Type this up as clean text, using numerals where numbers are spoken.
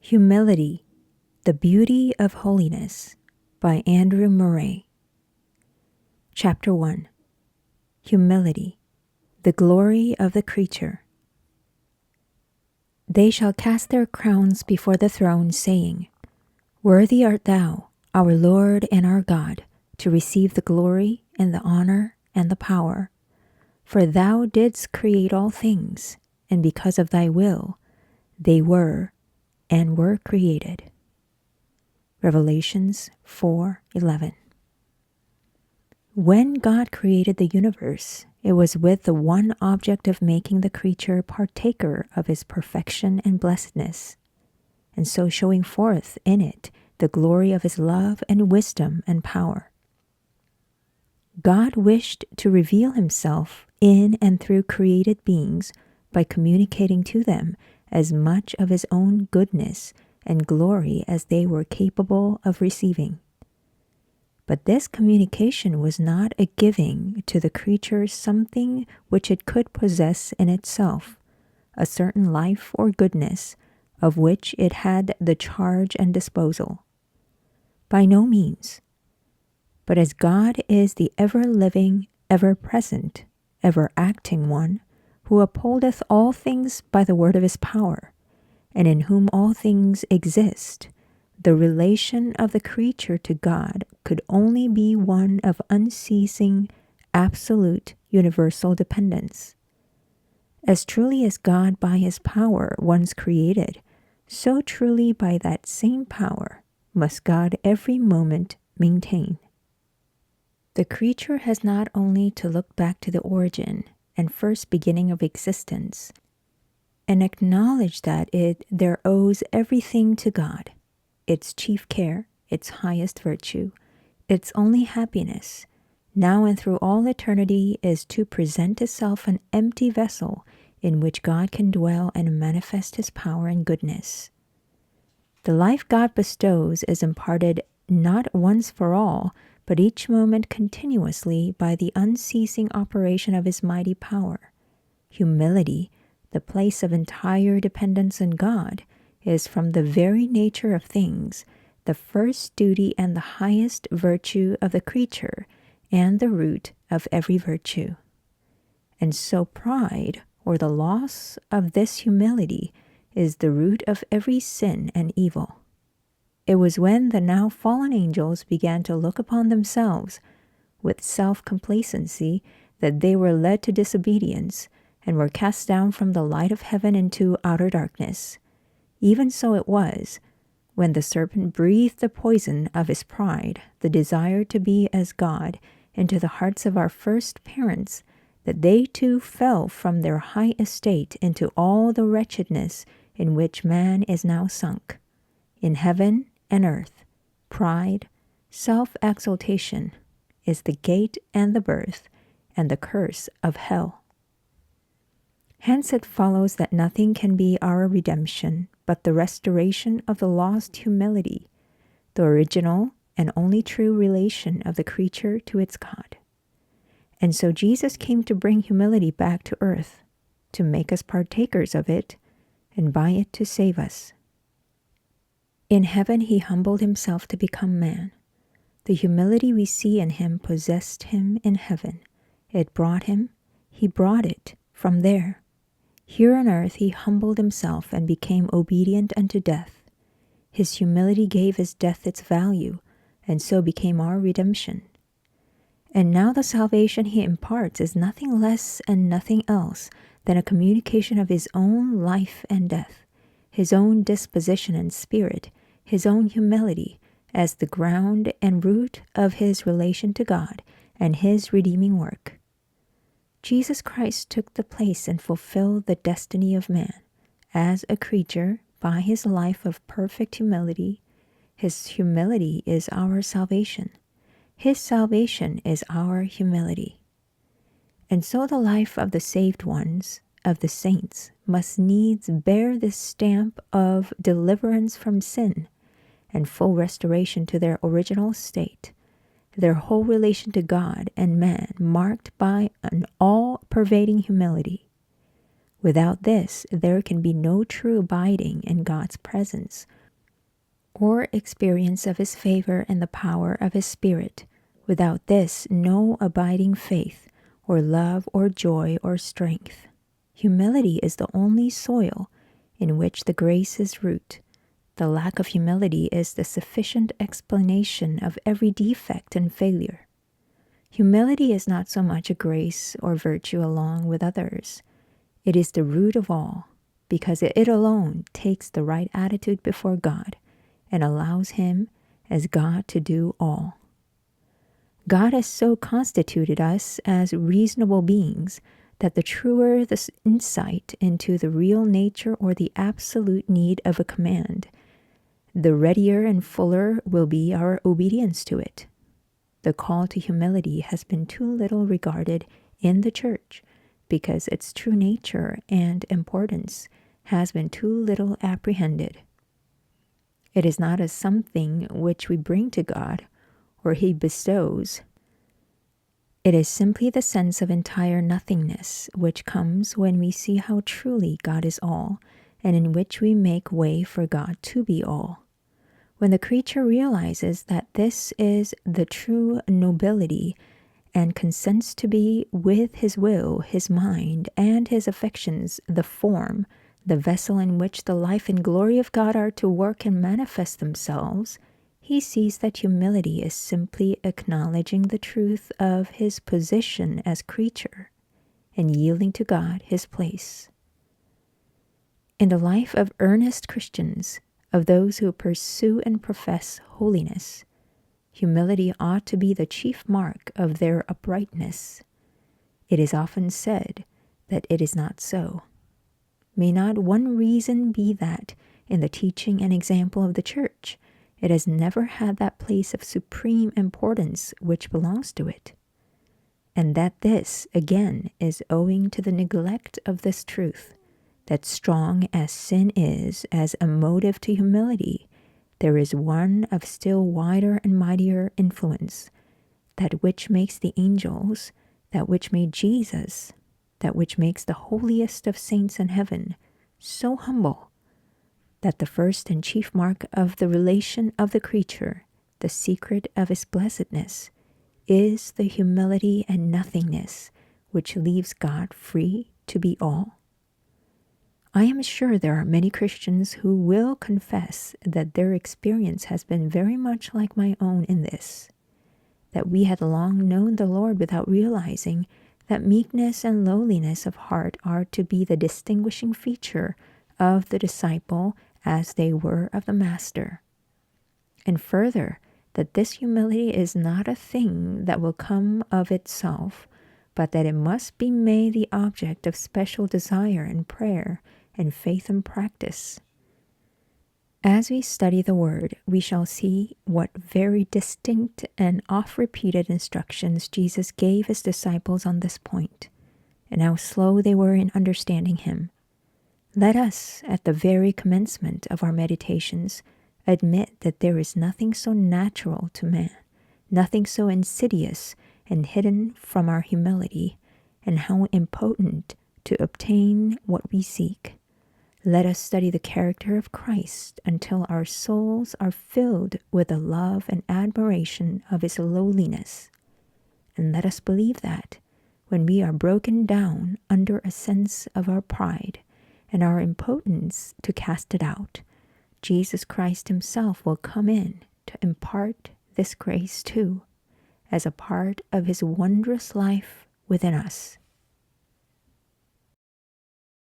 Humility, the Beauty of Holiness by Andrew Murray. Chapter 1. Humility, the Glory of the Creature. They shall cast their crowns before the throne, saying, Worthy art thou, our Lord and our God, to receive the glory and the honor and the power. For thou didst create all things, and because of thy will they were and were created. Revelations 4:11. When God created the universe, it was with the one object of making the creature partaker of his perfection and blessedness, and so showing forth in it the glory of his love and wisdom and power. God wished to reveal himself in and through created beings by communicating to them as much of his own goodness and glory as they were capable of receiving. But this communication was not a giving to the creature something which it could possess in itself, a certain life or goodness of which it had the charge and disposal. By no means. But as God is the ever-living, ever-present, ever-acting one, who upholdeth all things by the word of his power, and in whom all things exist, the relation of the creature to God could only be one of unceasing, absolute, universal dependence. As truly as God by his power once created, so truly by that same power must God every moment maintain. The creature has not only to look back to the origin and first beginning of existence, and acknowledge that it there owes everything to God, its chief care, its highest virtue, its only happiness, now and through all eternity, is to present itself an empty vessel in which God can dwell and manifest his power and goodness. The life God bestows is imparted not once for all, but each moment continuously by the unceasing operation of his mighty power. Humility, the place of entire dependence on God, is from the very nature of things the first duty and the highest virtue of the creature, and the root of every virtue. And so pride, or the loss of this humility, is the root of every sin and evil. It was when the now fallen angels began to look upon themselves with self-complacency that they were led to disobedience and were cast down from the light of heaven into outer darkness. Even so it was, when the serpent breathed the poison of his pride, the desire to be as God, into the hearts of our first parents, that they too fell from their high estate into all the wretchedness in which man is now sunk. In heaven and earth, pride, self-exaltation, is the gate and the birth and the curse of hell. Hence it follows that nothing can be our redemption but the restoration of the lost humility, the original and only true relation of the creature to its God. And so Jesus came to bring humility back to earth, to make us partakers of it, and by it to save us. In heaven he humbled himself to become man. The humility we see in him possessed him in heaven. It brought him, he brought it from there. Here on earth he humbled himself and became obedient unto death. His humility gave his death its value, and so became our redemption. And now the salvation he imparts is nothing less and nothing else than a communication of his own life and death, his own disposition and spirit, his own humility, as the ground and root of his relation to God and his redeeming work. Jesus Christ took the place and fulfilled the destiny of man. As a creature, by his life of perfect humility, his humility is our salvation. His salvation is our humility. And so the life of the saved ones, of the saints, must needs bear this stamp of deliverance from sin and full restoration to their original state, their whole relation to God and man marked by an all-pervading humility. Without this, there can be no true abiding in God's presence or experience of his favor and the power of his Spirit. Without this, no abiding faith, or love, or joy, or strength. Humility is the only soil in which the graces root. The lack of humility is the sufficient explanation of every defect and failure. Humility is not so much a grace or virtue along with others. It is the root of all, because it alone takes the right attitude before God and allows him as God to do all. God has so constituted us as reasonable beings that the truer the insight into the real nature or the absolute need of a command, the readier and fuller will be our obedience to it. The call to humility has been too little regarded in the church because its true nature and importance has been too little apprehended. It is not as something which we bring to God or he bestows. It is simply the sense of entire nothingness which comes when we see how truly God is all, and in which we make way for God to be all. When the creature realizes that this is the true nobility and consents to be with his will, his mind, and his affections the form, the vessel in which the life and glory of God are to work and manifest themselves, he sees that humility is simply acknowledging the truth of his position as creature and yielding to God his place. In the life of earnest Christians, of those who pursue and profess holiness, humility ought to be the chief mark of their uprightness. It is often said that it is not so. May not one reason be that, in the teaching and example of the church, it has never had that place of supreme importance which belongs to it, and that this, again, is owing to the neglect of this truth, that strong as sin is as a motive to humility, there is one of still wider and mightier influence, that which makes the angels, that which made Jesus, that which makes the holiest of saints in heaven so humble, that the first and chief mark of the relation of the creature, the secret of his blessedness, is the humility and nothingness which leaves God free to be all. I am sure there are many Christians who will confess that their experience has been very much like my own in this, that we had long known the Lord without realizing that meekness and lowliness of heart are to be the distinguishing feature of the disciple as they were of the Master. And further, that this humility is not a thing that will come of itself, but that it must be made the object of special desire and prayer and faith and practice. As we study the Word, we shall see what very distinct and oft-repeated instructions Jesus gave his disciples on this point, and how slow they were in understanding him. Let us, at the very commencement of our meditations, admit that there is nothing so natural to man, nothing so insidious and hidden from our humility, and how impotent to obtain what we seek. Let us study the character of Christ until our souls are filled with the love and admiration of his lowliness. And let us believe that, when we are broken down under a sense of our pride and our impotence to cast it out, Jesus Christ himself will come in to impart this grace too, as a part of his wondrous life within us.